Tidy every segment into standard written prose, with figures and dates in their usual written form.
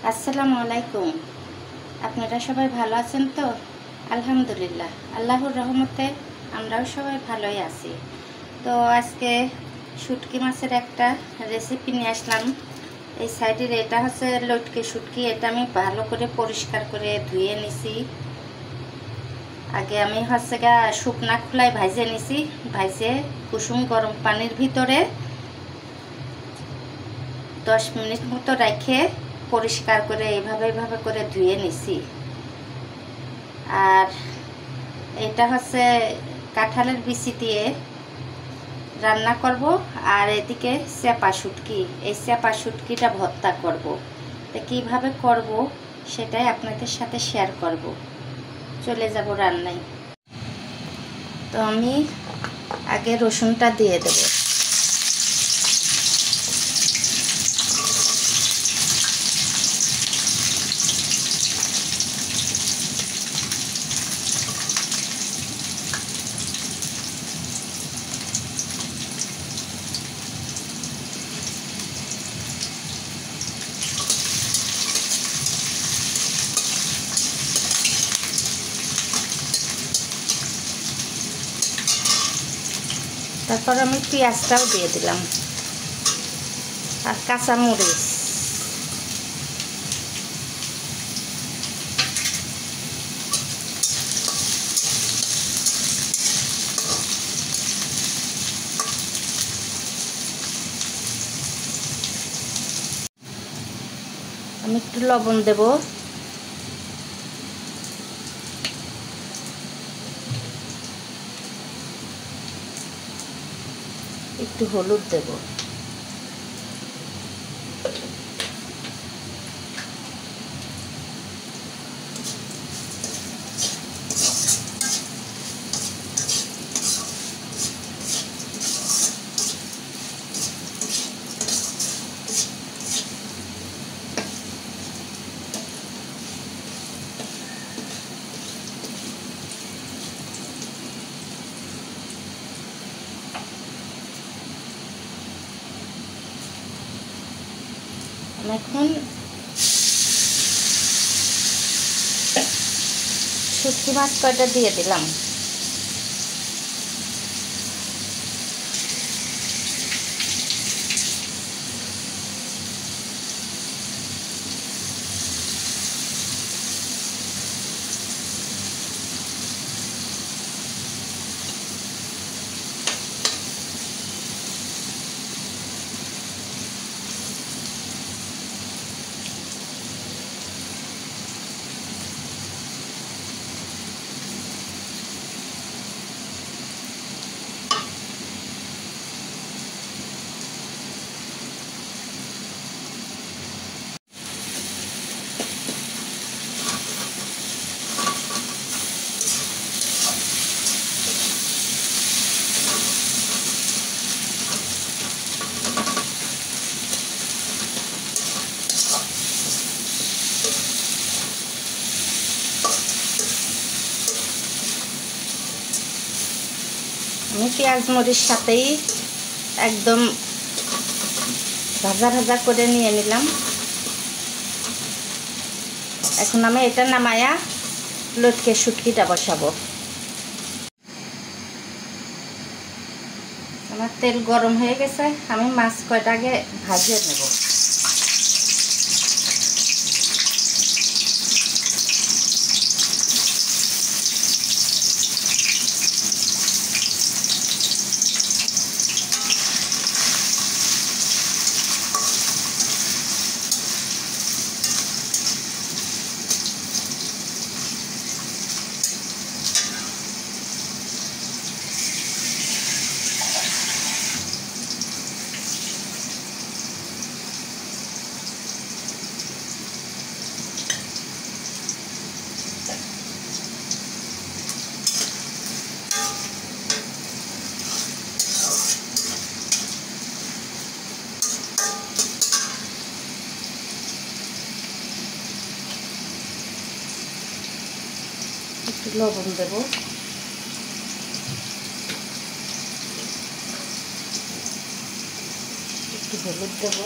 আসসালামু আলাইকুম। আপনারা সবাই ভালো আছেন তো? আলহামদুলিল্লাহ, আল্লাহর রহমতে আমরাও সবাই ভালোই আছি। তো আজকে শুটকি মাছের একটা রেসিপি নিয়ে আসলাম। এই সাইডের এটা হচ্ছে লটকে শুটকি। এটা আমি ভালো করে পরিষ্কার করে ধুয়ে নিছি। আগে আমি হচ্ছে শুকনা খোলায় ভাজে নিছি। ভাজে কুসুম গরম পানির ভিতরে 10 মিনিট মতো রেখে পরিষ্কার করে এভাবে করে ধুয়ে নিছি। আর এটা হচ্ছে কাঁঠালের বিচি দিয়ে রান্না করব। আর এদিকে চেপা শুটকি, এই চেপা শুটকিটা ভর্তা করব। তো কীভাবে করব সেটাই আপনাদের সাথে শেয়ার করব। চলে যাব রান্নায়। তো আমি আগে রসুনটা দিয়ে দেব। তারপর আমি পেঁয়াজটাও দিয়ে দিলাম আর কাঁচামরিচ। আমি একটু লবণ দেব। একটু হলুদ দেব। এখন শুটকি মাছ কয়টা দিয়ে দিলাম। আমি পেঁয়াজ মরিচ সাথেই একদম ভাজা ভাজা করে নিয়ে নিলাম। এখন আমি এটা নামায়া লটকে শুটকিটা বসাবো। আমার তেল গরম হয়ে গেছে, আমি মাছ কয়টা আগে ভাজিয়ে নেব। একটু লবণ দেব। একটু হলুদ দেব।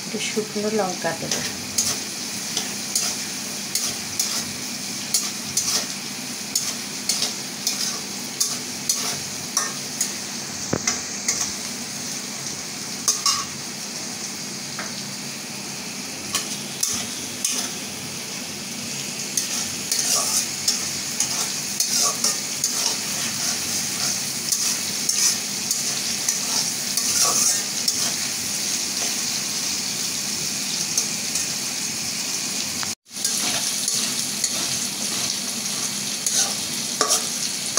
একটু শুকনো লঙ্কা দেবো।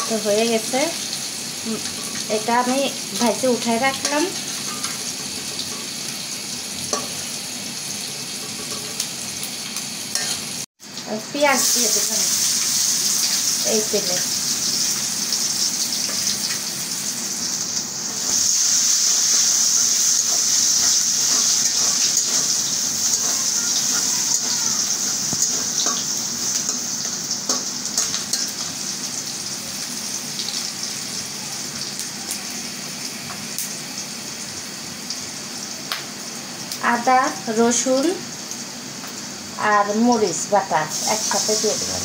তো হয়ে গেছে, এটা আমি ভাইতে উঠায় রাখলাম। পেঁয়াজ দিয়ে দিলাম এই তেলে। আদা, রসুন আর মরিচ বাটা একসাথে দিয়ে দিলাম।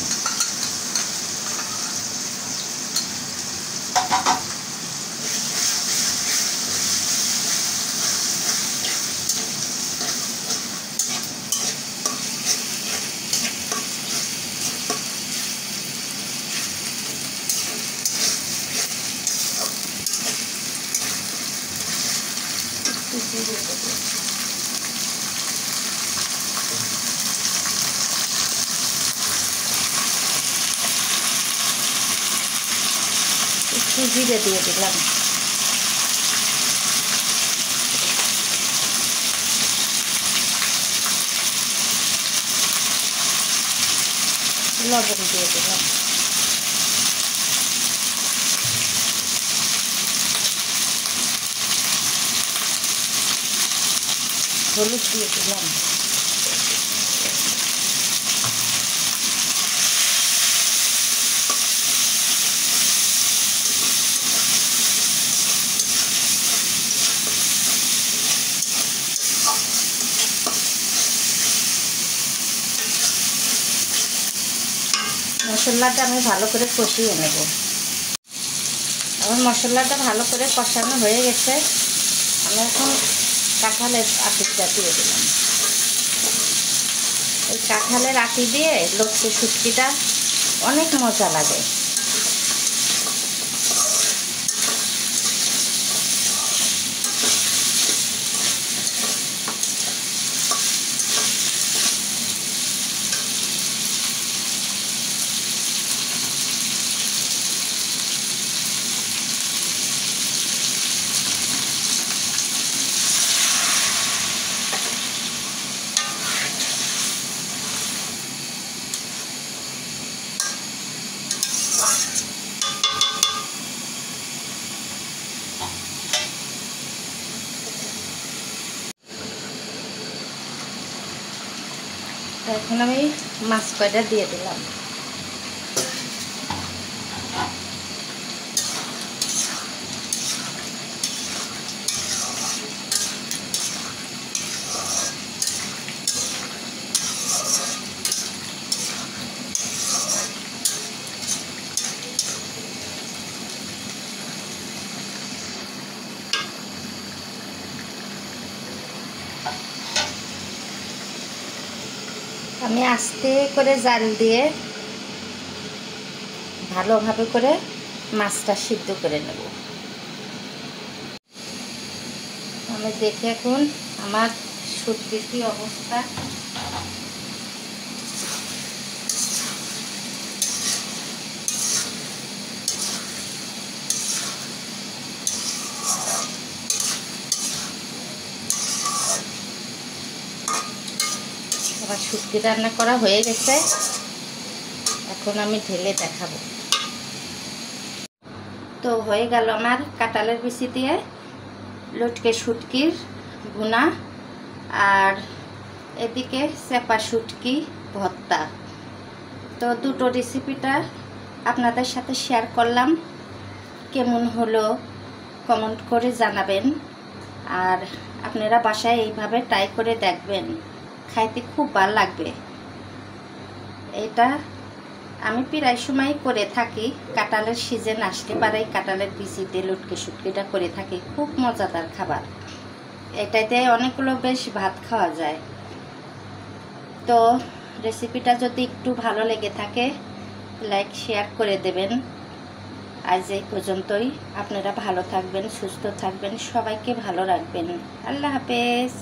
একটু জিরে দিয়ে দিলাম। লবণ দিয়ে দিলাম। হলুদ দিয়ে দিলাম। মশলাটা আমি ভালো করে কষিয়ে নেব। আমার মশলাটা ভালো করে কষানো হয়ে গেছে। আমি এখন কাঁঠালের আটিটা দিয়ে দিলাম। এই কাঁঠালের আটি দিয়ে লটকে শুটকিটা অনেক মজা লাগে। এখন আমি মাছ কয়টা দিয়ে দিলাম। আমি আস্তে করে জাল দিয়ে ভালোভাবে করে মাছটা সিদ্ধ করে নেব। আমি দেখি এখন আমার শুটকির কি অবস্থা। আমার শুটকি রান্না করা হয়ে গেছে, এখন আমি ঢেলে দেখাবো। তো হয়ে গেল আমার কাঁঠালের বিচি দিয়ে লটকে শুটকির ভুনা, আর এদিকে চেপা শুটকি ভর্তা। তো দুটো রেসিপিটা আপনাদের সাথে শেয়ার করলাম। কেমন হলো কমেন্ট করে জানাবেন। আর আপনারা বাসায় এইভাবে ট্রাই করে দেখবেন, খাইতে খুব ভালো লাগবে। এটা আমি প্রায় সময় করে থাকি, কাঁঠালের সিজন আসতে পারে কাঁঠালের বিচি দিয়ে লুটকি শুটকিটা করে থাকি, খুব মজাদার খাবার। এটাতে অনেকগুলো বেশ ভাত খাওয়া যায়। তো রেসিপিটা যদি একটু ভালো লেগে থাকে লাইক শেয়ার করে দেবেন। আজ এই পর্যন্তই। আপনারা ভালো থাকবেন, সুস্থ থাকবেন, সবাইকে ভালো রাখবেন। আল্লাহ হাফেজ।